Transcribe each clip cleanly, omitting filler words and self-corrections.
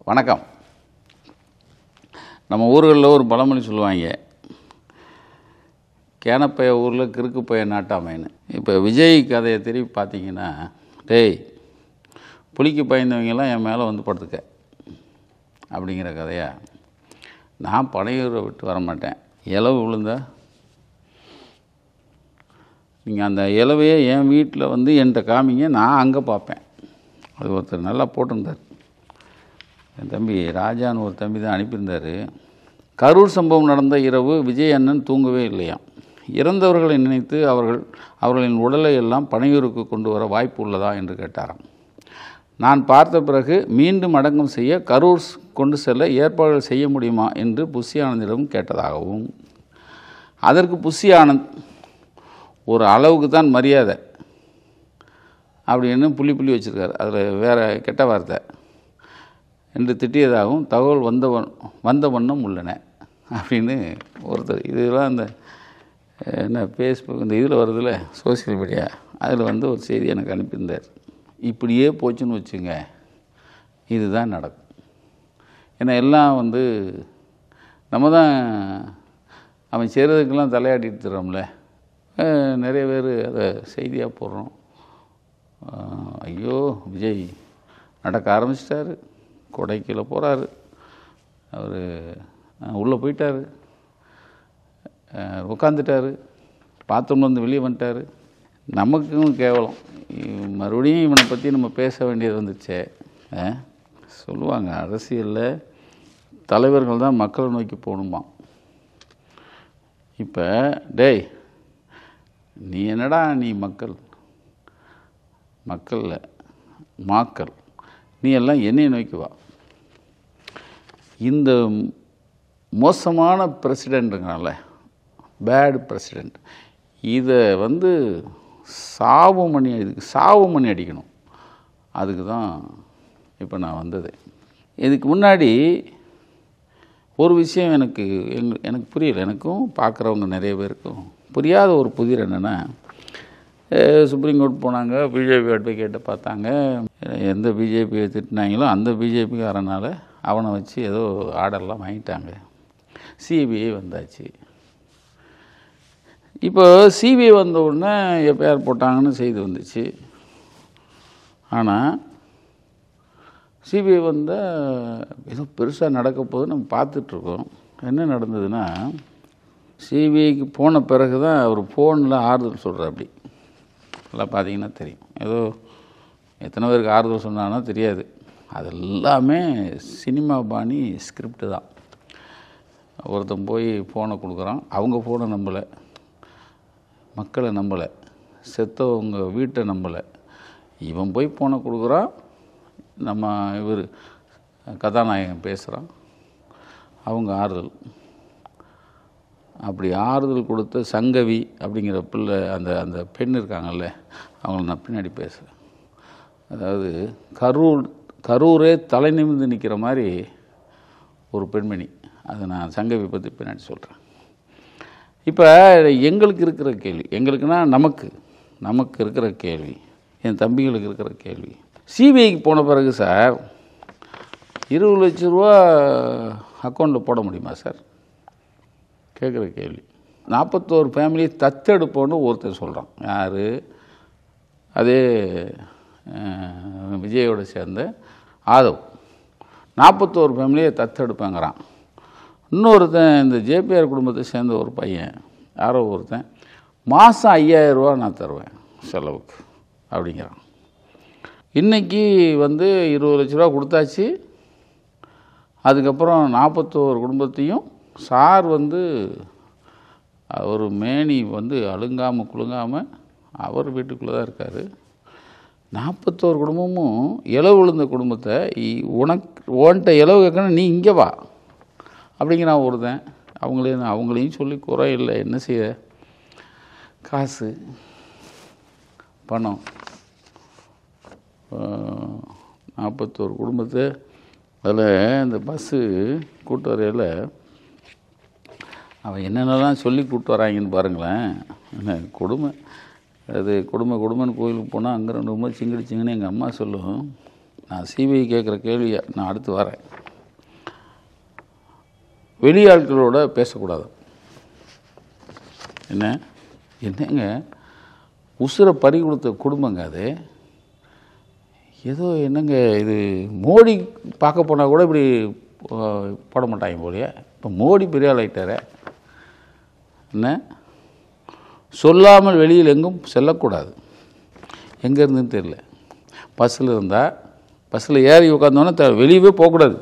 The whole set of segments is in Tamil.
வணக்கம். நம்ம ஊர்களில் ஒரு பழமொழி சொல்லுவாங்க, கேனப்பைய ஊரில் கிறுக்கு பைய நாட்டாமைன்னு. இப்போ விஜய் கதையை திருப்பி பார்த்தீங்கன்னா, டேய் புலிக்கு பயந்தவங்கெல்லாம் என் மேலே வந்து படுத்துக்க அப்படிங்கிற கதையா. நான் பனையூரை விட்டு வரமாட்டேன், இலவு விழுந்தா நீங்கள் அந்த இலவையே என் வீட்டில் வந்து என்கிட்ட காமிங்க, நான் அங்கே பார்ப்பேன். அது ஒருத்தர் நல்லா போட்டிருந்தார், என் தம்பி ராஜான்னு ஒரு தம்பி தான் அனுப்பியிருந்தார். கரூர் சம்பவம் நடந்த இரவு விஜய் அண்ணன் தூங்கவே இல்லையாம். இறந்தவர்களை நினைத்து அவர்களின் உடலை எல்லாம் பனையூருக்கு கொண்டு வர வாய்ப்பு உள்ளதா என்று கேட்டாராம். நான் பார்த்த பிறகு மீண்டும் அடக்கம் செய்ய கரூர் கொண்டு செல்ல ஏற்பாடுகள் செய்ய முடியுமா என்று புஷி ஆனந்திடம் கேட்டதாகவும், அதற்கு புஷி ஆனந்த் ஒரு அளவுக்கு தான் மரியாதை அப்படின்னு புள்ளி வச்சுருக்காரு, அதில் வேறு கெட்ட வார்த்தை என்று திட்டியதாகவும் தகவல் வந்த வண்ணம் உள்ளன அப்படின்னு ஒருத்தர். இதெல்லாம் இந்த என்ன ஃபேஸ்புக் இந்த இதில் வருதில்ல, சோசியல் மீடியா, அதில் வந்து ஒரு செய்தி எனக்கு அனுப்பியிருந்தார். இப்படியே போச்சுன்னு வச்சுங்க, இதுதான் நடக்கும். ஏன்னா எல்லாம் வந்து நம்ம தான் அவன் செய்கிறதுக்கெல்லாம் தலையாட்டிட்டு தர்றோம்ல, நிறைய பேர் அதை செய்தியாக போடுறோம். ஐயோ விஜய் நடக்க ஆரம்பிச்சிட்டாரு, கொடைக்கீழே போகிறாரு, அவர் உள்ளே போயிட்டார், உட்காந்துட்டார், பாத்ரூம்லேருந்து வெளியே வந்துட்டார். நமக்கும் கேவலம், மறுபடியும் இவனை பற்றி நம்ம பேச வேண்டியது வந்துச்சே. சொல்லுவாங்க, அரசியலில் தலைவர்கள் தான் மக்களை நோக்கி போகணுமா. இப்போ டேய் நீ என்னடா, நீ மக்கள் நீ எல்லாம் என்னையை நோக்கி வா. இந்த மோசமான பிரசிடெண்ட்டுங்கிறனால, பேட் பிரசிடெண்ட், இதை வந்து சாவு மணி அடிக்கணும். அதுக்கு தான் இப்போ நான் வந்தது. இதுக்கு முன்னாடி ஒரு விஷயம் எனக்கு புரியல, எனக்கும் பார்க்குறவங்க நிறைய பேருக்கும் புரியாத ஒரு புதிர் என்னென்னா, சுப்ரீம் கோர்ட் போனாங்க, பிஜேபி அட்வொகேட்டை பார்த்தாங்க, எந்த பிஜேபியை திட்டினாங்களோ அந்த பிஜேபிக்காரனால் அவனை வச்சு ஏதோ ஆர்டர்லாம் வாங்கிட்டாங்க. சிபிஐ வந்தாச்சு. இப்போ சிபிஐ வந்த உடனே எஃப்ஐஆர் போட்டாங்கன்னு செய்தி வந்துச்சு. ஆனால் சிபிஐ வந்தால் ஏதோ பெருசாக நடக்க போது நம்ம பார்த்துட்ருக்கோம். என்ன நடந்ததுன்னா, சிபிஐக்கு போன பிறகு தான் அவர் ஃபோனில் ஆறுதல் சொல்கிறார். அப்படி எல்லாம் பார்த்தீங்கன்னா தெரியும். ஏதோ எத்தனை பேருக்கு ஆறுதல் சொன்னான்னா தெரியாது, அது எல்லாமே சினிமா பாணி ஸ்கிரிப்டு தான். ஒருத்தன் போய் ஃபோனை கொடுக்குறான், அவங்க ஃபோனை நம்பலை, மக்களை நம்பலை, செத்தவங்க வீட்டை நம்பலை. இவன் போய் ஃபோனை கொடுக்குறான், நம்ம இவர் கதாநாயகன் பேசுகிறான், அவங்க ஆறுதல். அப்படி ஆறுதல் கொடுத்த சங்கவி அப்படிங்கிற பிள்ளை, அந்த பெண் இருக்காங்கல்ல, அவங்கள நான் பின்னாடி பேசுகிறேன். அதாவது கரூரே தலை நிமிர்ந்து நிற்கிற மாதிரி ஒரு பெண்மணி. அதை நான் சங்கவி பற்றி பின்னாடி சொல்கிறேன். இப்போ எங்களுக்கு இருக்கிற கேள்வி, எங்களுக்குன்னா நமக்கு இருக்கிற கேள்வி, என் தம்பிகளுக்கு இருக்கிற கேள்வி, சிபிஐக்கு போன பிறகு சார் 20 லட்ச ரூபா அக்கௌண்ட்டில் போட முடியுமா சார்? கேட்குற கேள்வி. 41 ஃபேமிலியை தத்தெடுப்போன்னு ஒருத்தர் சொல்கிறான். யார்? அதே விஜயோட சேர்ந்த ஆதவ் 41 ஃபேமிலியை தத்தெடுப்பேங்கிறான். இன்னொருத்தன் இந்த ஜேபிஆர் குடும்பத்தை சேர்ந்த ஒரு பையன், யாரோ ஒருத்தன், மாதம் 5000 ரூபா நான் தருவேன் செலவுக்கு அப்படிங்கிறான். இன்றைக்கி வந்து 20 லட்ச ரூபா கொடுத்தாச்சு. அதுக்கப்புறம் 41 குடும்பத்தையும் சார் வந்து அவர் மேனி வந்து அழுங்காமல் குலுங்காமல் அவர் வீட்டுக்குள்ளே தான் இருக்கார். 41 குடும்பமும் இலவு விழுந்த குடும்பத்தை ஓன்ட்ட இலவு கேட்கணும், நீ இங்கே வா அப்படிங்கிறான் ஒருத்தன். அவங்களையும் சொல்லி குறை இல்லை, என்ன செய்ய, காசு பணம். 41 குடும்பத்தை அதில் இந்த பஸ்ஸு கூட்டு வரையில் அவன் என்னென்னலாம் சொல்லி கூப்பிட்டு வராங்கன்னு பாருங்களேன். என்ன கொடுமை அது, கொடுமைன்னு கோயிலுக்கு போனால் அங்கே 2 ரொம்ப சிங்கின்னு எங்கள் அம்மா சொல்லும். நான் சிபிஐ கேட்குற கேள்வியை நான் அடுத்து வரேன். வெளியாட்களோட பேசக்கூடாது. என்னங்க உசுரை பறி கொடுத்த குடும்பங்க அது. ஏதோ என்னங்க இது மோடி பார்க்க போனால் கூட இப்படி போட மாட்டாங்க போலியே. இப்போ மோடி பெரிய ஆள் ஆகிட்டாரே. என்ன சொல்லாமல் வெளியில் எங்கும் செல்லக்கூடாது. எங்கே இருந்துன்னு தெரியல. பஸ்ஸில் இருந்தால் பஸ்ஸில் ஏறி உட்காந்தோன்னே வெளியவே போகக்கூடாது.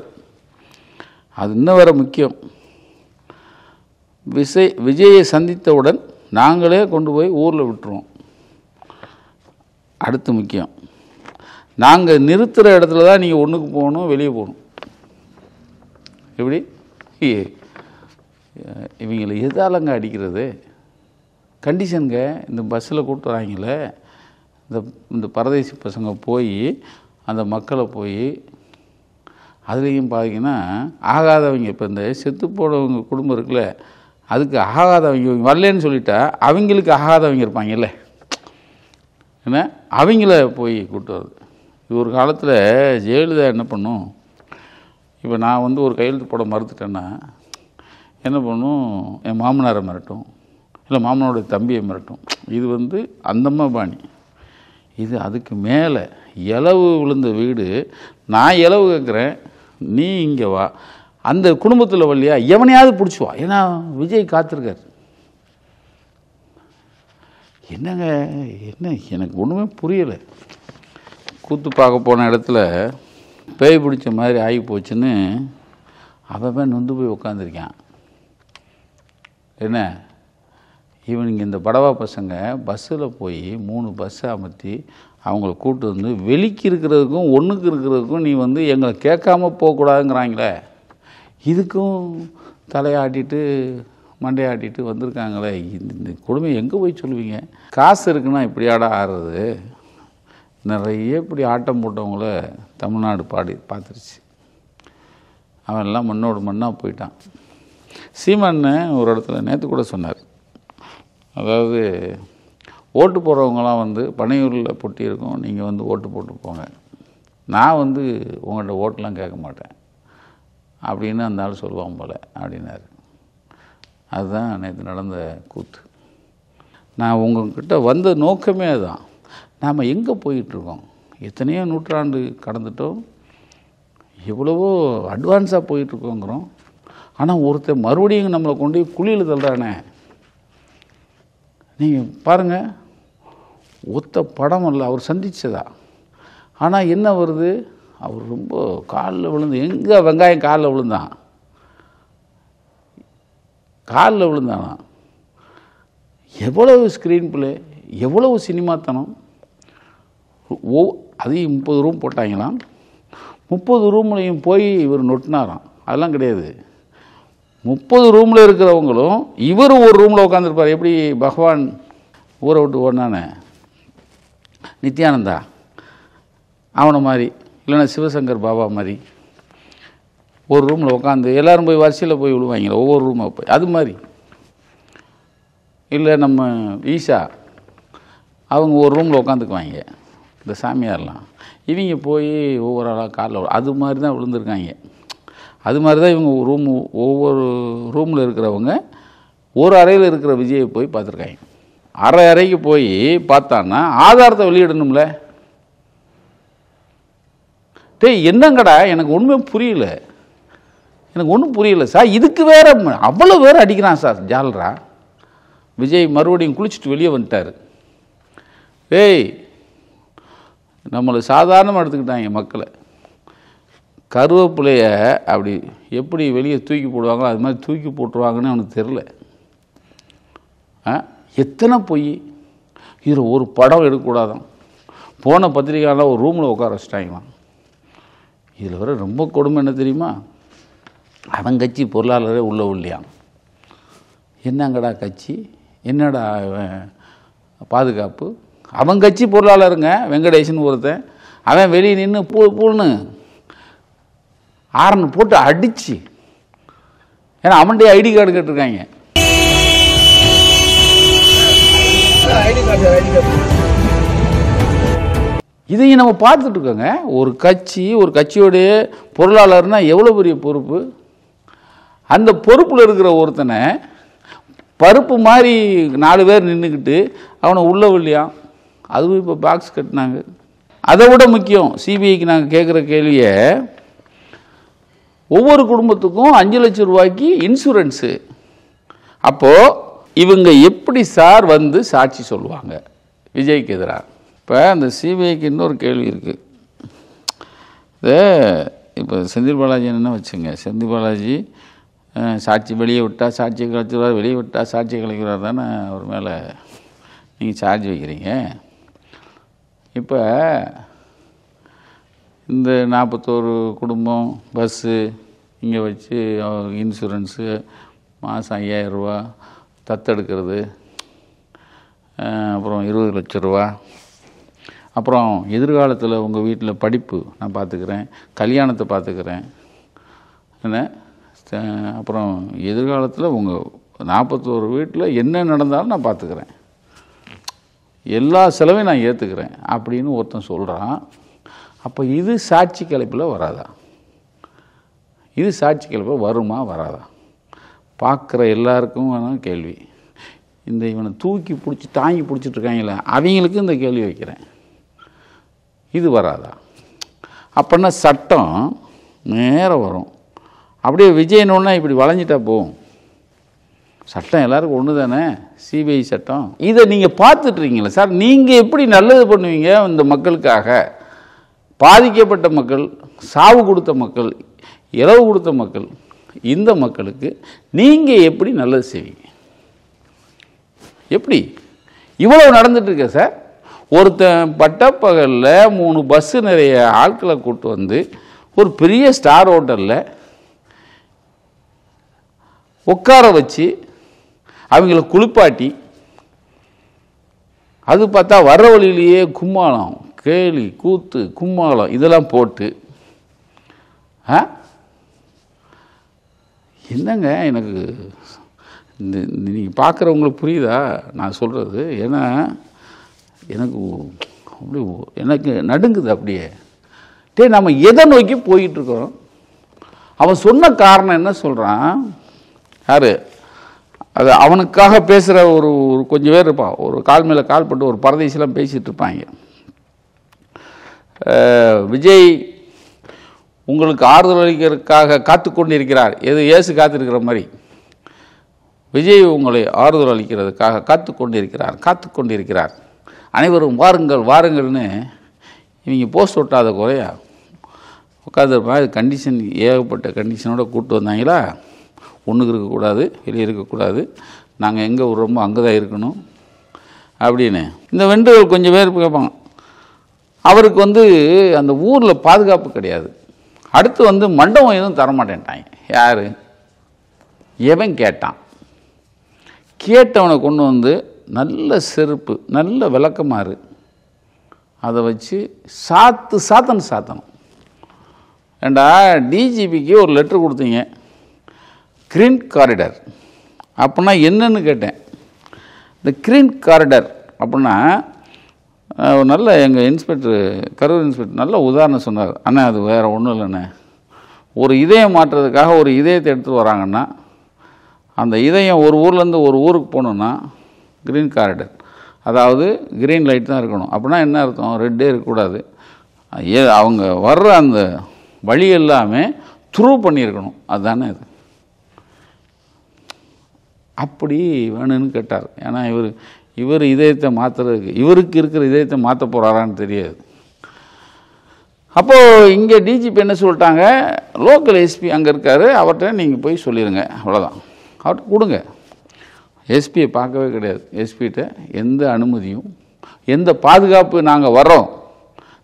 அது இன்னும் வேறு முக்கியம். விஜயை சந்தித்தவுடன் நாங்களே கொண்டு போய் ஊரில் விட்டுருவோம். அடுத்து முக்கியம், நாங்கள் நிறுத்துகிற இடத்துல தான் நீங்கள் ஒன்றுக்கு போகணும், வெளியே போகணும். எப்படி இவங்களை எதாலங்க அடிக்கிறது? கண்டிஷனுங்க. இந்த பஸ்ஸில் கூப்பிட்டு வராங்களே, இந்த பரதேசி பசங்க போய் அந்த மக்களை போய் அதுலேயும் பார்த்தீங்கன்னா ஆகாதவங்க, இப்போ இந்த செத்து போனவங்க குடும்பம் இருக்குல்ல, அதுக்கு ஆகாதவங்க வரலன்னு சொல்லிட்டா அவங்களுக்கு ஆகாதவங்க இருப்பாங்கல்ல, என்ன அவங்கள போய் கூப்பிட்டு வருது. இது ஒரு காலத்தில் ஜெயலலிதா என்ன பண்ணும், இப்போ நான் ஒரு கையெழுத்து போட மறுத்துட்டேன்னா என்ன பண்ணும், என் மாமனாரை மிரட்டும், இல்லை மாமனாரோட தம்பியை மிரட்டும். இது அந்தம்மா பாணி. இது அதுக்கு மேலே இலவு விழுந்த வீடு. நான் இலவு கேட்குறேன், நீ இங்கே வா. அந்த குடும்பத்தில் வரலையா எவனையாவது பிடிச்சுவா. ஏன்னா விஜய் காத்திருக்கார். என்னங்க எனக்கு ஒன்றுமே புரியலை. கூத்து பார்க்க போன இடத்துல பேய் பிடிச்ச மாதிரி ஆகி போச்சுன்னு அவன் நொந்து போய் உட்காந்துருக்கான். என்ன இவனுங்க இந்த படவா பசங்க பஸ்ஸில் போய் 3 பஸ்ஸை அமர்த்தி அவங்கள கூப்பிட்டு வந்து வெளிக்கு இருக்கிறதுக்கும் ஒன்றுக்கு இருக்கிறதுக்கும் நீ எங்களை கேட்காம போகக்கூடாதுங்கிறாங்களே. இதுக்கும் தலையாட்டிட்டு மண்டையாட்டிட்டு வந்திருக்காங்களே. இந்த கொடுமை எங்கே போய் சொல்லுவீங்க? காசு இருக்குன்னா இப்படி ஆடுறது. நிறைய இப்படி ஆட்டம் போட்டவங்கள தமிழ்நாடு பார்த்துருச்சு. அவன் எல்லாம் மண்ணோடு மண்ணாக போயிட்டான். சீமான்னு ஒரு இடத்துல நேற்று கூட சொன்னார், அதாவது ஓட்டு போடுறவங்களாம் பனையூரில் பொட்டி இருக்கும், நீங்கள் ஓட்டு போட்டு போங்க, நான் உங்கள்கிட்ட ஓட்டெலாம் கேட்க மாட்டேன் அப்படின்னு அந்த ஆள் சொல்லுவான் போல் அப்படின்னாரு. அதுதான் நேற்று நடந்த கூத்து. நான் உங்கள்கிட்ட வந்த நோக்கமே அதுதான். நாம் எங்கே போயிட்டுருக்கோம்? எத்தனையோ நூற்றாண்டு கடந்துட்டோம், எவ்வளவோ அட்வான்ஸாக போயிட்டுருக்கோங்கிறோம். ஆனால் ஒருத்தர் மறுபடியும் நம்மளை கொண்டு குழியில் தள்ளுறானே. நீங்கள் பாருங்கள், ஒத்த படம் அல்ல அவர் சந்தித்ததா. ஆனால் என்ன வருது, அவர் ரொம்ப காலில் விழுந்து, எங்கே வெங்காயம் காலில் விழுந்தான், காலில் விழுந்தானா. எவ்வளவு ஸ்க்ரீன் பிளே, எவ்வளவு சினிமாத்தனம். அதையும் 30 ரூம் போட்டாங்களாம். 30 ரூம்லையும் போய் இவர் நொட்டினாராம். அதெல்லாம் கிடையாது. 30 ரூமில் இருக்கிறவங்களும் இவர் ஒரு ரூமில் உட்காந்துருப்பார். எப்படி பகவான் ஊரை விட்டு ஓடினானே நித்யானந்தா, அவனை மாதிரி, இல்லைன்னா சிவசங்கர் பாபா மாதிரி ஒரு ரூமில் உட்காந்து எல்லோரும் போய் வரிசையில் போய் விழுவாங்களே ஒவ்வொரு ரூமாக போய், அது மாதிரி. இல்லை நம்ம ஈஷா அவங்க ஒரு ரூமில் உட்காந்துக்குவாங்க, இந்த சாமியார்லாம். இவங்க போய் ஒவ்வொரு ஆளாக காலில், அது மாதிரி தான் விழுந்திருக்காங்க. அது மாதிரி தான் இவங்க ஒவ்வொரு ரூமில் இருக்கிறவங்க ஒரு அறையில் இருக்கிற விஜயை போய் பார்த்துருக்காங்க. அறைக்கு போய் பார்த்தான்னா ஆதாரத்தை வெளியிடணும்ல. என்னங்கடா எனக்கு ஒன்றுமே புரியல, எனக்கு ஒன்றும் புரியல சார். இதுக்கு வேற அவ்வளோ வேறு அடிக்கிறான் சார் ஜாலரா. விஜய் மறுபடியும் குளிச்சுட்டு வெளியே வந்துட்டார். நம்மளை சாதாரணமாக எடுத்துக்கிட்டாங்க மக்களை. கருவேப்பிலையை அப்படி எப்படி வெளியே தூக்கி போடுவாங்களோ அது மாதிரி தூக்கி போட்டுருவாங்கன்னு அவனுக்கு தெரில. எத்தனை பொய். இதில் ஒரு படம் எடுக்கக்கூடாதான். போன பத்திரிக்கையால் ஒரு ரூமில் உட்கார வச்சிட்டாங்களாம். இதில் வர ரொம்ப கொடுமை என்ன தெரியுமா, அவன் கட்சி பொருளாளரே உள்ளான். என்னங்கடா கட்சி, என்னடா பாதுகாப்பு. அவன் கட்சி பொருளாளருங்க வெங்கடேஷன் ஒருத்தன். அவன் வெளியே நின்று பூன்னு ஆரன் போட்டு அடிச்சு, ஏன்னா அவன்கிட்ட ஐடி கார்டு கேட்டிருக்காங்க. இதையும் நம்ம பார்த்துட்டு இருக்கோங்க. ஒரு கட்சியோடைய பொருளாளர்னா எவ்வளோ பெரிய பொறுப்பு. அந்த பொறுப்பில் இருக்கிற ஒருத்தனை பருப்பு மாதிரி 4 பேர் நின்றுக்கிட்டு அவனை உள்ள வில்லையாம். அதுவும் இப்போ பாக்ஸ் கட்டினாங்க. அதை விட முக்கியம், சிபிஐக்கு நாங்கள் கேட்குற கேள்வியை, ஒவ்வொரு குடும்பத்துக்கும் 5 லட்சம் ரூபாய்க்கு இன்சூரன்ஸு. அப்போது இவங்க எப்படி சார் வந்து சாட்சி சொல்லுவாங்க விஜய்க்கு எதிராக? இப்போ அந்த சிபிஐக்கு இன்னொரு கேள்வி இருக்குது. இப்போ செந்தில் பாலாஜி என்ன வச்சுங்க, செந்தில் பாலாஜி சாட்சி வெளியே விட்டால் சாட்சியை கலைச்சிடுவார், வெளியே விட்டால் சாட்சியை கலைக்கிறார் தானே அவர் மேலே நீங்கள் சார்ஜ் வைக்கிறீங்க. இப்போ இந்த 41 குடும்பம் பஸ்ஸு இங்கே வச்சு இன்சூரன்ஸு மாதம் 5000 ரூபா, தத்தெடுக்கிறது அப்புறம் 20 லட்சம் ரூபா, அப்புறம் எதிர்காலத்தில் உங்கள் வீட்டில் படிப்பு நான் பார்த்துக்கிறேன், கல்யாணத்தை பார்த்துக்கிறேன் என்ன, அப்புறம் எதிர்காலத்தில் உங்கள் 41 வீட்டில் என்ன நடந்தாலும் நான் பார்த்துக்கிறேன், எல்லா செலவையும் நான் ஏற்றுக்கிறேன் அப்படின்னு ஒருத்தன் சொல்கிறான். அப்போ இது சாட்சி கலைப்பில் வராதா? இது சாட்சி கலைப்பில் வருமா வராதா? பார்க்குற எல்லாருக்கும் கேள்வி. இந்த இவனை தூக்கி பிடிச்சி தாங்கி பிடிச்சிட்டு இருக்காங்களே அவங்களுக்கு இந்த கேள்வி வைக்கிறேன், இது வராதா? அப்படின்னா சட்டம் நேரம் வரும். அப்படியே விஜயனோன்னா இப்படி வளைஞ்சிட்டா போகும். சட்டம் எல்லாருக்கும் ஒன்று தானே, சிபிஐ சட்டம். இதை நீங்கள் பார்த்துட்ருக்கீங்களா சார்? நீங்கள் எப்படி நல்லது பண்ணுவீங்க இந்த மக்களுக்காக? பாதிக்கப்பட்ட மக்கள், சாவு கொடுத்த மக்கள், இறவு கொடுத்த மக்கள், இந்த மக்களுக்கு நீங்கள் எப்படி நல்லது செய்வீங்க? எப்படி இவ்வளவு நடந்துட்டுருக்க சார்? ஒருத்தன் பட்டப்பகலில் 3 பஸ்ஸு நிறைய ஆட்களை கூட்டு வந்து ஒரு பெரிய ஸ்டார் ஹோட்டலில் உட்கார வச்சு அவங்கள குளிப்பாட்டி, அது பார்த்தா வர்ற வழியிலேயே கும்மாளம், கேலி கூத்து, கும்மாளம் இதெல்லாம் போட்டு என்னங்க எனக்கு இந்த நீங்கள் பார்க்குறவங்களுக்கு புரியுதா நான் சொல்கிறது? ஏன்னா எனக்கு அப்படி எனக்கு நடுங்குது அப்படியே. நம்ம எதை நோக்கி போயிட்டுருக்கோம்? அவன் சொன்ன காரணம் என்ன சொல்கிறான்? யார் அது? அவனுக்காக பேசுகிற ஒரு கொஞ்சம் பேர் இருப்பான். ஒரு கால் மேலே கால் போட்டு ஒரு பரதேசிலாம் பேசிகிட்டு இருப்பாங்க. விஜய் உங்களுக்கு ஆறுதல் அளிக்கிறதுக்காக காத்து கொண்டு இருக்கிறார். எது இயேசு காத்திருக்கிற மாதிரி விஜய் உங்களை ஆறுதல் அளிக்கிறதுக்காக காத்து கொண்டு இருக்கிறார். அனைவரும் வாருங்கள் வாருங்கள்னு இவங்க போஸ்ட் ஒட்டாத குறையா உட்காந்துருப்பாங்க. அது கண்டிஷன், ஏகப்பட்ட கண்டிஷனோடு கூப்பிட்டு வந்தாங்களா, ஒன்றுக்கு இருக்கக்கூடாது, வெளியே இருக்கக்கூடாது, நாங்கள் எங்கே விடுறோமோ அங்கே தான் இருக்கணும் அப்படின்னு. இந்த வெண்டுகள் கொஞ்சம் பேர் கேட்பாங்க. அவருக்கு அந்த ஊரில் பாதுகாப்பு கிடையாது. அடுத்து மண்டபம் எதுவும் தரமாட்டேன்ட்டாங்க. யார்? எவன் கேட்டான்? கேட்டவனை கொண்டு நல்ல செருப்பு, நல்ல விளக்கமாறு அதை வச்சு சாத்தணும். ஏண்டா டிஜிபிக்கு ஒரு லெட்ரு கொடுத்தீங்க, கிரீன் காரிடர் அப்படின்னா என்னன்னு கேட்டேன். இந்த கிரீன் காரிடர் அப்படின்னா நல்ல எங்கள் இன்ஸ்பெக்டர், கரூர் இன்ஸ்பெக்டர் நல்ல உதாரணம் சொன்னார். அண்ணா அது வேறு ஒன்றும் இல்லைண்ணே, ஒரு இதயம் மாற்றுறதுக்காக ஒரு இதயத்தை எடுத்துகிட்டு வராங்கன்னா அந்த இதயம் ஒரு ஊர்லேருந்து ஒரு ஊருக்கு போகணுன்னா கிரீன் காரிடர், அதாவது கிரீன் லைட் தான் இருக்கணும். அப்படின்னா என்ன அர்த்தம்? ரெட்டே இருக்கக்கூடாது. அவங்க வர்ற அந்த வழி எல்லாமே த்ரூ பண்ணியிருக்கணும். அதுதானே இது. அப்படி வேணும்னு கேட்டார். ஏன்னா இவர் இதயத்தை மாற்றுறதுக்கு, இவருக்கு இருக்கிற இதயத்தை மாற்ற போகிறாரான்னு தெரியாது. அப்போது இங்கே டிஜிபி என்ன சொல்லிட்டாங்க, லோக்கல் எஸ்பி அங்கே இருக்கார், அவர்கிட்ட நீங்கள் போய் சொல்லிடுங்க, அவ்வளோதான், அவர்கிட்ட கொடுங்க. எஸ்பியை பார்க்கவே கிடையாது. எஸ்பிகிட்ட எந்த அனுமதியும், எந்த பாதுகாப்பு, நாங்கள் வர்றோம்,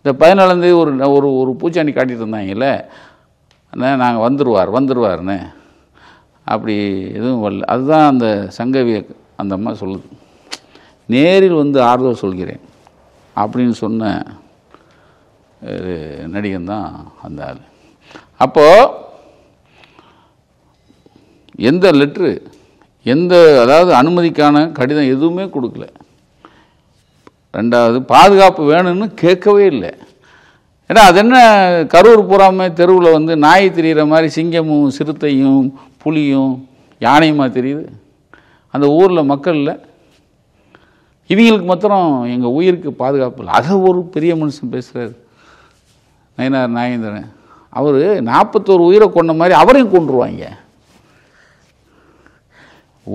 இந்த 14 ஒரு ஒரு பூச்சாண்டி காட்டிகிட்டு இருந்தாங்கல்ல, நாங்கள் வந்துடுவார்னு, அப்படி எதுவும் வரல. அதுதான் அந்த சங்கவி அந்த அம்மா சொல்லுது, நேரில் ஆறுதல் சொல்கிறேன் அப்படின்னு சொன்ன நடிகன் தான் அந்த ஆள். அப்போது எந்த லெட்ரு, அதாவது அனுமதிக்கான கடிதம் எதுவுமே கொடுக்கல. ரெண்டாவது பாதுகாப்பு வேணும்னு கேட்கவே இல்லை. ஏன்னா அது என்ன, கரூர் பூராமே தெருவில் நாய் திரிகிற மாதிரி சிங்கமும் சிறுத்தையும் புலியும் யானையுமா தெரியுது? அந்த ஊரில் மக்கள் இல்லை, இவங்களுக்கு மாத்திரம் எங்கள் உயிருக்கு பாதுகாப்பு இல்லை. அதை ஒரு பெரிய மனுஷன் பேசுகிறார், நயினார் நாகேந்திரன். அவர் 41 உயிரை கொண்ட மாதிரி அவரையும் கொண்டுருவாங்க.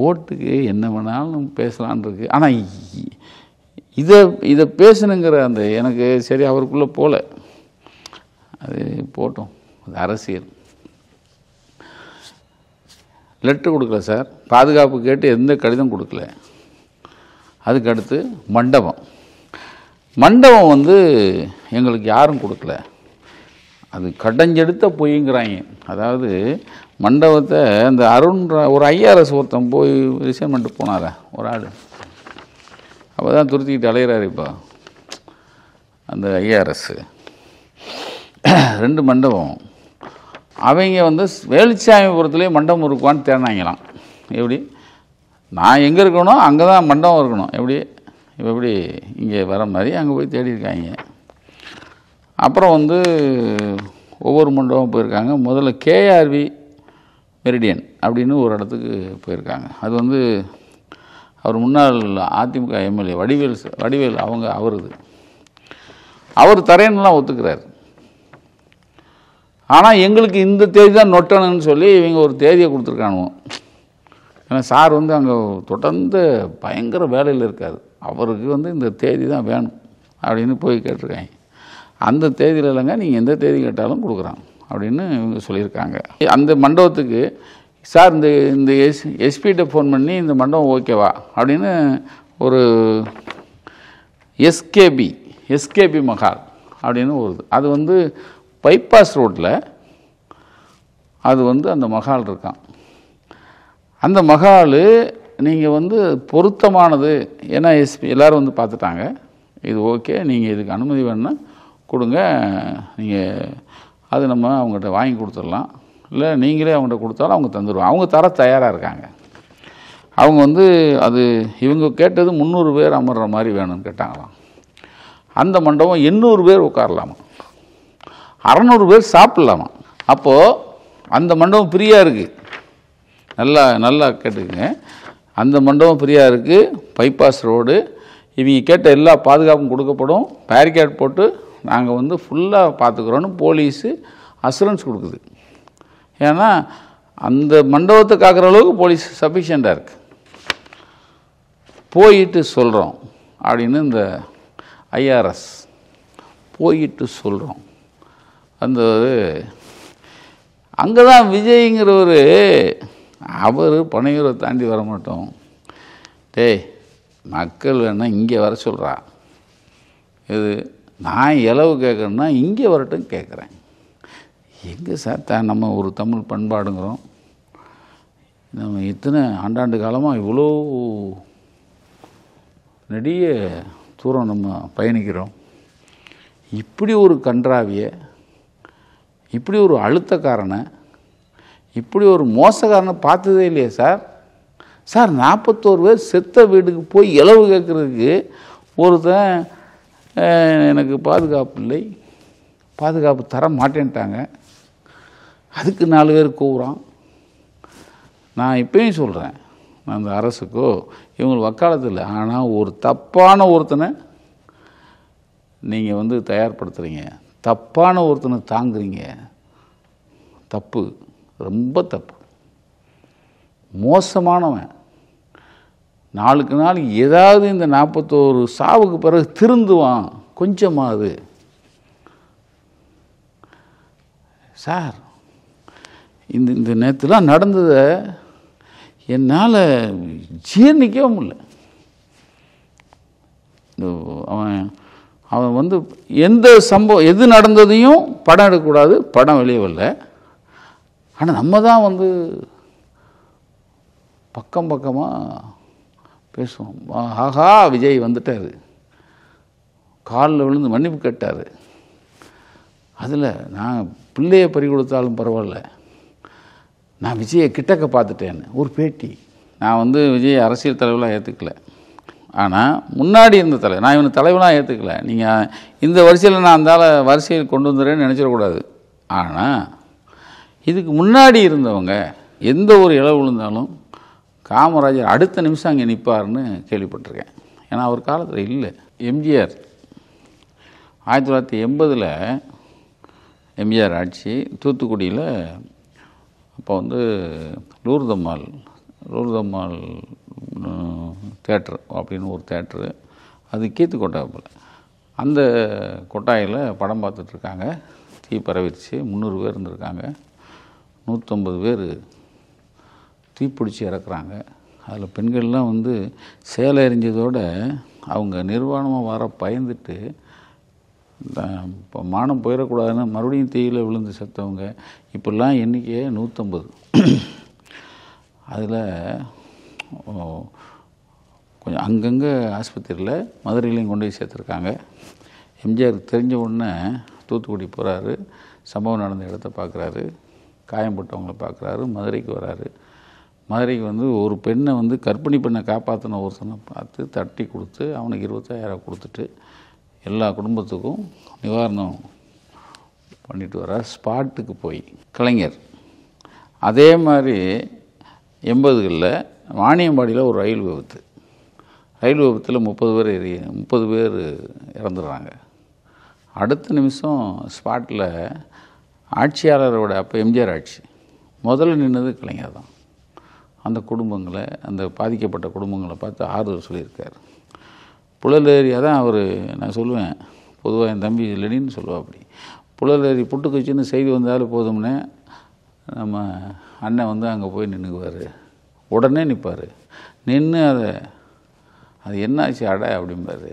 ஓட்டுக்கு என்ன வேணாலும் பேசலான் இருக்கு. ஆனால் இதை பேசணுங்கிற அந்த எனக்கு சரி அவருக்குள்ளே போல, அது போட்டோம். அது அரசியல். லெட்ரு கொடுக்கல சார், பாதுகாப்பு கேட்டு எந்த கடிதம் கொடுக்கல. அதுக்கு அடுத்து மண்டபம் வந்து எங்களுக்கு யாரும் கொடுக்கல. அது கடைஞ்செடுத்த பொய்ங்கிறாங்க. அதாவது மண்டபத்தை அந்த அருண் ஒரு ஐஆர்எஸ் ஒருத்தன் போய் ரிசைன் பண்ணிட்டு போனார ஒரு ஆள், அப்போ தான் துருத்திக்கிட்டு அலையிறாரு இப்போ அந்த ஐஆர்எஸ். 2 மண்டபம் அவங்க வந்து வேலுச்சாமிபுரத்துலேயே மண்டபம் இருக்குவான்னு தேடினாங்களாம். எப்படி நான் எங்கே இருக்கணும் அங்கே தான் மண்டபம் இருக்கணும், எப்படி இங்கே வர மாதிரி அங்கே போய் தேடியிருக்காங்க. அப்புறம் வந்து ஒவ்வொரு மண்டபம் போயிருக்காங்க. முதல்ல கேஆர்வி மெரிடியன் அப்படின்னு ஒரு இடத்துக்கு போயிருக்காங்க. அது வந்து அவர் முன்னாள் அதிமுக எம்எல்ஏ வடிவேல் அவருது. அவர் தரேன்னுலாம் ஒத்துக்கிறார். ஆனால் எங்களுக்கு இந்த தேதி தான் நொட்டணும்னு சொல்லி இவங்க ஒரு தேதியை கொடுத்துருக்கானுவோம். ஏன்னா சார் வந்து அங்கே தொடர்ந்து பயங்கர வேலையில் இருக்கார், அவருக்கு வந்து இந்த தேதி தான் வேணும் அப்படின்னு போய் கேட்டிருக்காங்க. அந்த தேதியில் இல்லைங்க, நீங்கள் எந்த தேதி கேட்டாலும் கொடுக்குறாங்க அப்படின்னு இவங்க சொல்லியிருக்காங்க. அந்த மண்டபத்துக்கு சார் இந்த எஸ்பிகிட்ட ஃபோன் பண்ணி இந்த மண்டபம் ஓகேவா அப்படின்னு ஒரு எஸ்கேபி மஹால் அப்படின்னு வருது. அது வந்து பைபாஸ் ரோட்டில் அது வந்து அந்த மஹால் இருக்கான். அந்த மஹால் நீங்கள் வந்து பொருத்தமானது, ஏன்னா எல்லோரும் வந்து பார்த்துட்டாங்க, இது ஓகே, நீங்கள் இதுக்கு அனுமதி வேணும்னா கொடுங்க, நீங்கள் அது நம்ம அவங்ககிட்ட வாங்கி கொடுத்துடலாம், இல்லை நீங்களே அவங்ககிட்ட கொடுத்தாலும் அவங்க தந்துடுவாங்க. அவங்க தர தயாராக இருக்காங்க. அவங்க வந்து அது இவங்க கேட்டது 300 பேர் அமர்ற மாதிரி வேணும்னு கேட்டாங்களாம். அந்த மண்டபம் 800 பேர் உட்காரலாமா, 600 பேர் சாப்பிட்லாமா. அப்போது அந்த மண்டபம் ஃப்ரீயாக இருக்குது. நல்லா கேட்டுக்குங்க, அந்த மண்டபம் ஃப்ரீயாக இருக்குது, பைபாஸ் ரோடு, இவங்க கேட்ட எல்லா பாதுகாப்பும் கொடுக்கப்படும், பேரிகேட் போட்டு நாங்கள் வந்து ஃபுல்லாக பார்த்துக்குறோன்னு போலீஸு அசூரன்ஸ் கொடுக்குது. ஏன்னா அந்த மண்டபத்தை காக்கிற அளவுக்கு போலீஸ் சஃபிஷியண்ட்டாக இருக்குது. போயிட்டு சொல்கிறோம் அப்படின்னு இந்த ஐஆர்எஸ் போயிட்டு சொல்கிறோம். அந்த அங்கே தான் விஜய்ங்கிறவர், அவர் பனையூரை தாண்டி வர மாட்டோம், டேய் மக்கள் வேணால் இங்கே வர சொல்கிறா, இது நான் இலவு கேட்குறேன்னா இங்கே வரட்டும் கேட்குறேன். எங்கே சார் நம்ம ஒரு தமிழ் பண்பாடுங்கிறோம், நம்ம இத்தனை ஆண்டாண்டு காலமாக இவ்வளோ நெடிய தூரம் நம்ம பயணிக்கிறோம், இப்படி ஒரு கன்றாவியை, இப்படி ஒரு அழுத்தக்காரனை, இப்படி ஒரு மோசக்காரனை பார்த்ததே இல்லையே சார். 41 பேர் செத்த வீட்டுக்கு போய் இலவு கேட்குறதுக்கு ஒருத்தன் எனக்கு பாதுகாப்பு இல்லை, பாதுகாப்பு தர மாட்டேன்ட்டாங்க, அதுக்கு 4 பேர் கூவுறான். நான் இப்பயும் சொல்கிறேன், நான் அந்த அரசுக்கோ இவங்களுக்கு வக்காலத்து இல்லை, ஆனால் ஒரு தப்பான ஒருத்தனை நீங்கள் வந்து தயார்படுத்துகிறீங்க, தப்பான ஒருத்தனை தாங்குறீங்க, தப்பு, ரொம்ப தப்பு, மோசமானவன். நாளுக்கு நாள் ஏதாவது இந்த 41 சாவுக்கு பிறகு திருந்துவான் கொஞ்சமாவது. சார் இந்த நேரத்துலாம் நடந்ததை என்னால் ஜீர்ணிக்கவே முடியல. அவன் வந்து எந்த சம்பவம் எது நடந்ததையும் படம் எடுக்கக்கூடாது, படம் வெளியே வரல. ஆனால் நம்ம தான் வந்து பக்கமாக பேசுவோம். ஆஹா விஜய் வந்துட்டார், காலில் விழுந்து மன்னிப்பு கேட்டார், அதில் நான் பிள்ளையை பறி கொடுத்தாலும் பரவாயில்ல, நான் விஜயை கிட்டக்க பார்த்துட்டேன்னு ஒரு பேட்டி. நான் வந்து விஜய் அரசியல் தலைவராக ஏற்றுக்கல, ஆனால் முன்னாடி இருந்த தலைவர், நான் இவனை தலைவனாக ஏற்றுக்கல. நீங்கள் இந்த வரிசையில் நான் அந்த வரிசையில் கொண்டு வந்துடுறேன்னு நினச்சிடக்கூடாது. ஆனால் இதுக்கு முன்னாடி இருந்தவங்க எந்த ஒரு இழவு விழுந்தாலும் காமராஜர் அடுத்த நிமிஷம் அங்கே நிற்பார்னு கேள்விப்பட்டிருக்கேன். ஏன்னா அவர் காலத்தில் இல்லை. எம்ஜிஆர் 1980 எம்ஜிஆர் ஆட்சி தூத்துக்குடியில் அப்போ வந்து லூர்தம்மாள் தேட்டர் அப்படின்னு ஒரு தேட்டரு, அது கீத்து கொட்டாப்பில். அந்த கொட்டாயில் படம் பார்த்துட்ருக்காங்க. தீ பரவிடுச்சு. 300 பேர் இருந்திருக்காங்க. 150 பேர் தீப்பிடிச்சி இறக்குறாங்க. அதில் பெண்கள்லாம் வந்து சேலை எறிஞ்சதோடு அவங்க நிர்வாணமாக வர பயந்துட்டு இப்போ மானம் போயிடக்கூடாதுன்னு மறுபடியும் தீயில் விழுந்து செத்தவங்க இப்படிலாம் எண்ணிக்கையே 150. அதில் கொஞ்சம் அங்கங்கே ஆஸ்பத்திரியில் மதுரையிலையும் கொண்டு போய் சேர்த்துருக்காங்க. எம்ஜிஆருக்கு தெரிஞ்ச உடனே தூத்துக்குடி போகிறாரு. சம்பவம் நடந்த இடத்த பார்க்குறாரு. காயம்பட்டவங்களை பார்க்குறாரு. மதுரைக்கு வராரு. மதுரைக்கு வந்து ஒரு பெண்ணை வந்து கர்ப்பிணி பெண்ணை காப்பாற்றின ஒருத்தனை பார்த்து தட்டி கொடுத்து அவனுக்கு 25,000 கொடுத்துட்டு எல்லா குடும்பத்துக்கும் நிவாரணம் பண்ணிட்டு வரார். ஸ்பாட்டுக்கு போய் கலைஞர் அதே மாதிரி 80களில் வாணியம்பாடியில் ஒரு ரயில் விபத்து. ரயில் விபத்தில் 30 பேர் இறந்துடுறாங்க. அடுத்த நிமிஷம் ஸ்பாட்டில் ஆட்சியாளரோட அப்போ எம்ஜிஆர் ஆட்சி முதல்ல நின்னது கலைஞர் தான். அந்த குடும்பங்களை, அந்த பாதிக்கப்பட்ட குடும்பங்களை பார்த்து ஆறுதல் சொல்லியிருக்கார். புழலேரியாக தான் அவர், நான் சொல்லுவேன் பொதுவாக என் தம்பி லெனின்னு சொல்லுவா, அப்படி புழலேரி புட்டுக்கு வச்சுன்னு செய்தி வந்தாலும் போதும்னே நம்ம அண்ணன் வந்து அங்கே போய் நின்றுக்குவார். உடனே நிற்பார். நின்று அது என்னாச்சு அடை அப்படிம்பார்.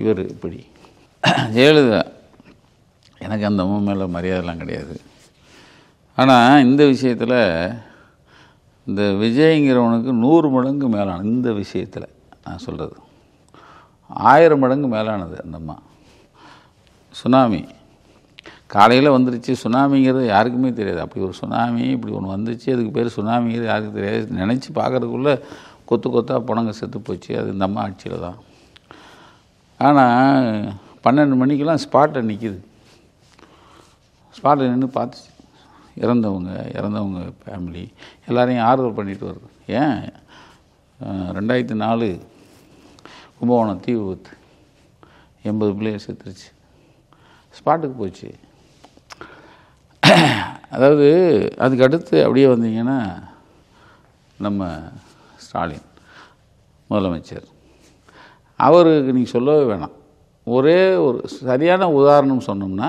இவர் இப்படி ஜெயலலிதா, எனக்கு அந்த அம்மா மேலே மரியாதைலாம் கிடையாது. ஆனால் இந்த விஷயத்தில் இந்த விஜய்ங்கிறவனுக்கு 100 மடங்கு மேலான, இந்த விஷயத்தில் நான் சொல்கிறது 1000 மடங்கு மேலானது. அந்த அம்மா சுனாமி காலையில் வந்துருச்சு. சுனாமிங்கிறது யாருக்குமே தெரியாது. அப்படி ஒரு சுனாமி இப்படி ஒன்று வந்துச்சு, அதுக்கு பேர் சுனாமிங்கிறது யாருக்கும் தெரியாது. நினச்சி பார்க்குறதுக்குள்ளே கொத்து கொத்தாக பணங்க செத்து போச்சு. அது இந்த அம்மா ஆட்சியில் தான். ஆனால் 12 மணிக்கெலாம் ஸ்பாட்டில் நிற்கிது. ஸ்பாட்டில் நின்று பார்த்துச்சு. இறந்தவங்க ஃபேமிலி எல்லாரையும் ஆறுதல் பண்ணிட்டு வருது. ஏன் 2004 கும்பகோணம் தீ விபத்து 80 பிள்ளைகள் செத்துருச்சு. ஸ்பாட்டுக்கு போச்சு. அதாவது அதுக்கு அடுத்து அப்படியே வந்தீங்கன்னா நம்ம ஸ்டாலின் முதலமைச்சர், அவருக்கு நீங்கள் சொல்லவே வேணாம். ஒரே ஒரு சரியான உதாரணம் சொன்னோம்னா,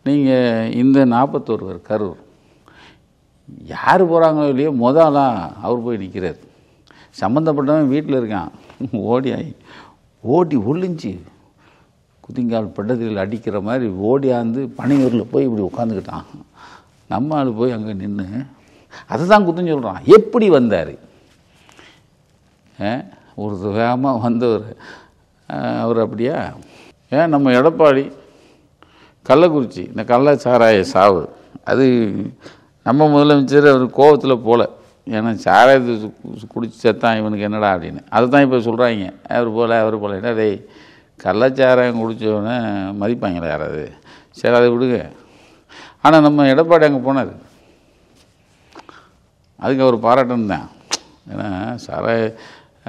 நீங்கள் இந்த 41 பேர் கரூர் யார் போகிறாங்களோ இல்லையோ முதலாம் அவர் போய் நிற்கிறார். சம்மந்தப்பட்டவன் வீட்டில் இருக்கான். ஓடி ஒளிஞ்சு குதிங்கால் பட்டத்தில் அடிக்கிற மாதிரி ஓடியாந்து பனையூரில் போய் இப்படி உட்காந்துக்கிட்டான். நம்ம ஆள் போய் அங்கே நின்று அதை தான் குத்தம் சொல்கிறான். எப்படி வந்தார்? ஒரு வேகமாக வந்தவர் அவர் அப்படியா? ஏன் நம்ம எடப்பாடி கள்ளக்குறிச்சி இந்த கள்ளச்சாராய சாவு, அது நம்ம முதலமைச்சர் அவர் கோபத்தில் போல. ஏன்னா சாராயத்தை குடிச்சு செத்தான் இவனுக்கு என்னடா அப்படின்னு. அதை தான் இப்போ சொல்கிறாங்க. அவர் போல என்ன டேய், கள்ளச்சாராயம் குடித்தவனை மதிப்பாங்களா யாராவது? சரி, அதை விடுங்க. ஆனால் நம்ம எடப்பாடி அங்கே போனார். அதுக்கு அவர் பாராட்டணும் தான். ஏன்னா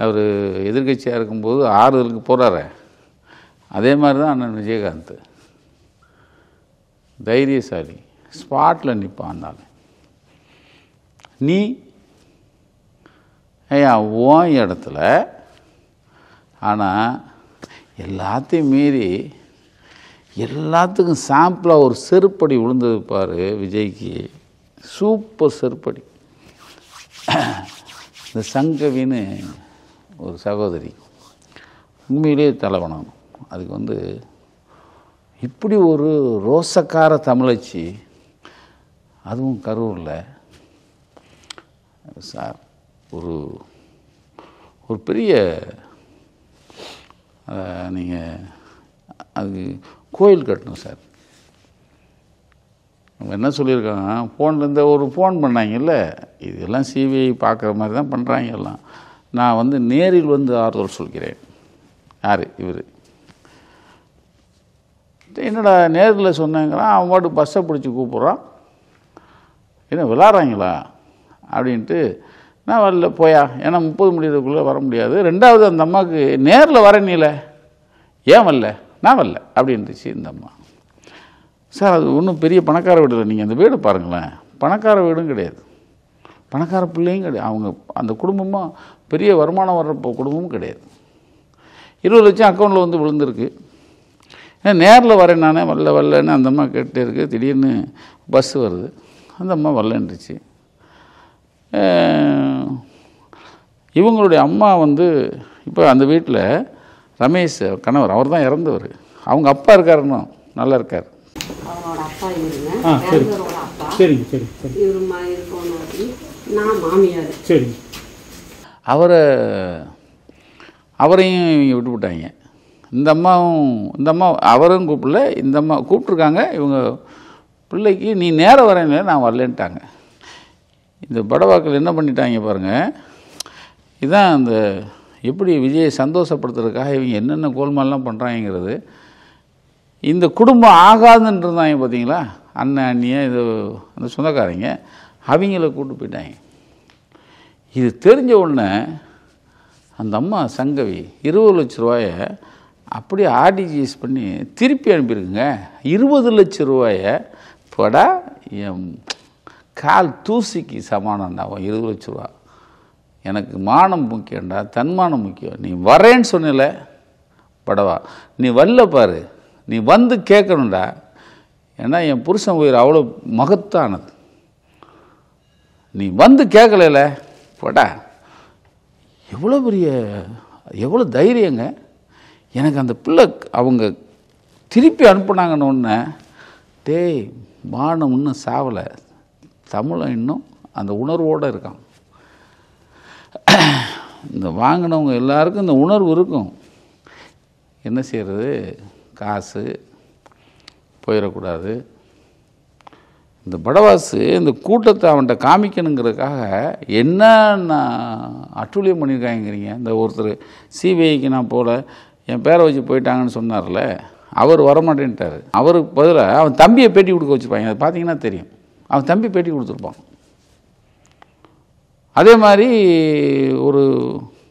அவர் எதிர்கட்சியாக இருக்கும்போது ஆறுதலுக்கு போகிறாரு. அதே மாதிரி தான் அண்ணன் விஜயகாந்த் தைரியசாலி, ஸ்பாட்டில் நிற்பான். நீ ஓன் இடத்துல, ஆனால் எல்லாத்தையும் மீறி எல்லாத்துக்கும் சாம்பிளாக ஒரு செருப்படி விழுந்தது பாரு விஜய்க்கு. சூப்பர் செருப்படி. இந்த சங்கவின்னு ஒரு சகோதரி உண்மையிலே தலைவனம். அதுக்கு இப்படி ஒரு ரோசக்கார தமிழச்சி, அதுவும் கரூரில் சார் ஒரு பெரிய நீங்கள் அது கோயில் கட்டணும் சார். அவங்க என்ன சொல்லியிருக்காங்க, ஃபோன்லேருந்து ஒரு ஃபோன் பண்ணாங்கல்ல, இதெல்லாம் சிபிஐ பார்க்குற மாதிரி தான் பண்ணுறாங்க எல்லாம். நான் நேரில் ஆறுதல் சொல்கிறேன். யார் இவர்? என்னடா நேரில் சொன்னாங்கிறான். அவன் பாட்டு பஸ்ஸை பிடிச்சி கூப்பிட்றான். என்ன விளாட்றாங்களா அப்படின்ட்டு நான் வரல போயா, ஏன்னா 30 முடியறதுக்குள்ளே வர முடியாது. 2வது அந்த அம்மாவுக்கு நேரில் வரணில, ஏன் வரல, நான் வரல அப்படின்ட்டுச்சு இந்த அம்மா. சார் அது ஒன்றும் பெரிய பணக்கார வீடு இல்லை, நீங்கள் அந்த வீடு பாருங்களேன், பணக்கார வீடும் கிடையாது, பணக்கார பிள்ளையும் கிடையாது, அவங்க அந்த குடும்பமும் பெரிய வருமானம் வர்ற குடும்பமும் கிடையாது. 20 லட்சம் அக்கௌண்ட்டில் வந்து விழுந்திருக்கு. ஏன்னா நேரில் வரேன் நானே, வரலன்னு அந்த அம்மா கேட்டே இருக்குது. திடீர்னு பஸ்ஸு வருது, அந்த அம்மா வரலன்றுச்சு. இவங்களுடைய அம்மா வந்து இப்போ அந்த வீட்டில் ரமேஷ் கணவர், அவர் தான் இறந்தவர், அவங்க அப்பா இருக்காருன்னு நல்லா இருக்கார். அவரோட அப்பா இவருங்க, அப்பா. சரிங்க சரி சரி. இவர் நான் மாமியார். சரி. அவரையும் இவங்க விட்டு விட்டாங்க. இந்த அம்மா அவரும் கூப்பிடல, இந்த அம்மா கூப்பிட்ருக்காங்க. இவங்க பிள்ளைக்கு நீ நேரம் வரேன்ல, நான் வரலன்ட்டாங்க. இந்த படவாக்கள் என்ன பண்ணிட்டாங்க பாருங்கள். இதுதான் அந்த எப்படி விஜயை சந்தோஷப்படுத்துறதுக்காக இவங்க என்னென்ன கோல்மாலாம் பண்ணுறாங்கிறது. இந்த குடும்பம் ஆகாதுன்றதாங்க பார்த்தீங்களா, அண்ணன் அண்ணியை இது அந்த சொந்தக்காரங்க அவங்கள கூப்பிட்டு போயிட்டாங்க. இது தெரிஞ்ச உடனே அந்த அம்மா சங்கவி 20 லட்ச ரூபாயை அப்படியே ஆர்டிஜிஎஸ் பண்ணி திருப்பி அனுப்பியிருக்குங்க. 20 லட்ச ரூபாயை படா என் கால் தூசிக்கு சமானம்டா. 20 லட்ச ரூபா எனக்கு மானம் முக்கியம்டா, தன்மானம் முக்கியம். நீ வரேன்னு சொன்னில படவா, நீ வரல பாரு, நீ வந்து கேட்கணும்டா. ஏன்னா என் புருஷன் உயிர் அவ்வளோ மகத்தானது, நீ வந்து கேட்கல படா. எவ்வளோ பெரிய எவ்வளோ தைரியங்க. எனக்கு அந்த பிள்ளை அவங்க திருப்பி அனுப்புனாங்கன்னு ஒன்று, டேய் மானம் இன்னும் சாவலை, தமிழன் இன்னும் அந்த உணர்வோடு இருக்கான். இந்த வாங்கினவங்க எல்லாருக்கும் இந்த உணர்வு இருக்கும். என்ன செய்கிறது, காசு போயிடக்கூடாது. இந்த படவாசு இந்த கூட்டத்தை அவன்கிட்ட காமிக்கணுங்கிறதுக்காக என்ன அட்டூழியம் பண்ணியிருக்காங்கிறீங்க. இந்த ஒருத்தர் சிபிஐக்கு நான் போல என் பேரை வச்சு போயிட்டாங்கன்னு சொன்னார்ல, அவர் வரமாட்டேன்ட்டார். அவருக்கு பதிலாக அவன் தம்பியை பேட்டி கொடுக்க வச்சுருப்பாங்க. அது பார்த்தீங்கன்னா தெரியும், அவன் தம்பி பேட்டி கொடுத்துருப்பான். அதே மாதிரி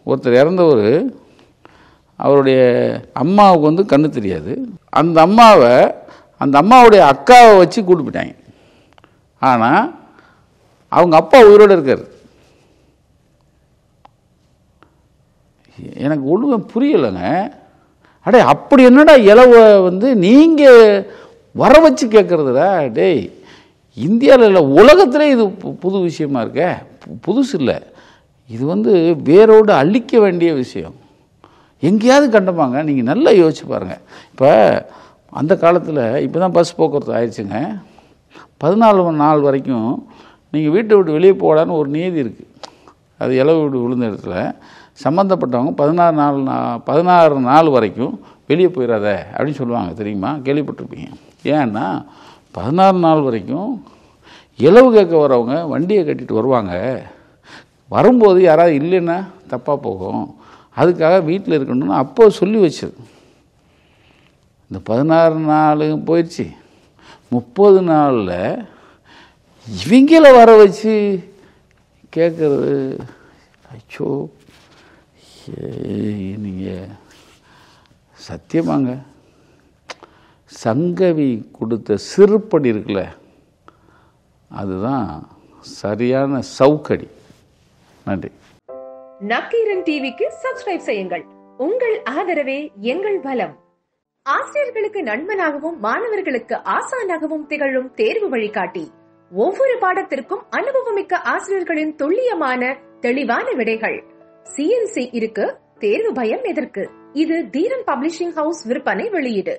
ஒருத்தர் இறந்தவர், அவருடைய அம்மாவுக்கு வந்து கண்ணு தெரியாது. அந்த அம்மாவுடைய அக்காவை வச்சு கூட்டு போயிட்டாங்க. ஆனால் அவங்க அப்பா உயிரோடு இருக்கார். எனக்கு ஒன்றுமே புரியலைங்க. அடே அப்படி என்னடா இலவை வந்து நீங்கள் வர வச்சு கேட்குறதுடா. டேய் இந்தியாவில் இல்லை, உலகத்திலே இது புது விஷயமா இருக்க, புதுசு இல்லை. இது வந்து வேரோடு அழிக்க வேண்டிய விஷயம். எங்கேயாவது கண்டப்பாங்க, நீங்கள் நல்லா யோசிச்சு பாருங்கள். இப்போ அந்த காலத்தில் இப்போ தான் பஸ் போக்குவரத்து ஆயிடுச்சுங்க. 14 நாள் வரைக்கும் நீங்கள் வீட்டை விட்டு வெளியே போடான்னு ஒரு நியதி இருக்குது. அது இலவு வீடு விழுந்த இடத்துல சம்மந்தப்பட்டவங்க 16 நாள் வரைக்கும் வெளியே போயிடாத அப்படின்னு சொல்லுவாங்க. தெரியுமா, கேள்விப்பட்டிருப்பீங்க. ஏன்னா 16 நாள் வரைக்கும் இலவு கேட்க வரவங்க வண்டியை கட்டிட்டு வருவாங்க. வரும்போது யாராவது இல்லைன்னா தப்பாக போகும், அதுக்காக வீட்டில் இருக்கணும்னு அப்போ சொல்லி வச்சது. இந்த 16 நாள் போயிடுச்சு. 30 நாளில் இவங்கள வர வச்சு கேட்குறது. அச்சோ, நீங்கள் சத்தியமாங்க சங்கவி கொடுத்த சிறுப்படி இருக்குல்ல, அதுதான் சரியான சவுக்கடி. நன்றி. நக்கீரன் டிவிக்கு சப்ஸ்கிரைப் செய்யுங்கள். உங்கள் ஆதரவே எங்கள் பலம். ஆசிரியர்களுக்கு நண்பனாகவும் மாணவர்களுக்கு ஆசானாகவும் திகழும் தேர்வு வழிகாட்டி. ஒவ்வொரு பாடத்திற்கும் அனுபவமிக்க ஆசிரியர்களின் துல்லியமான தெளிவான விடைகள். CNC இருக்கு, தேர்வு பயம் எதற்கு? இது தீரன் பப்ளிஷிங் ஹவுஸ் விற்பனை வெளியீடு.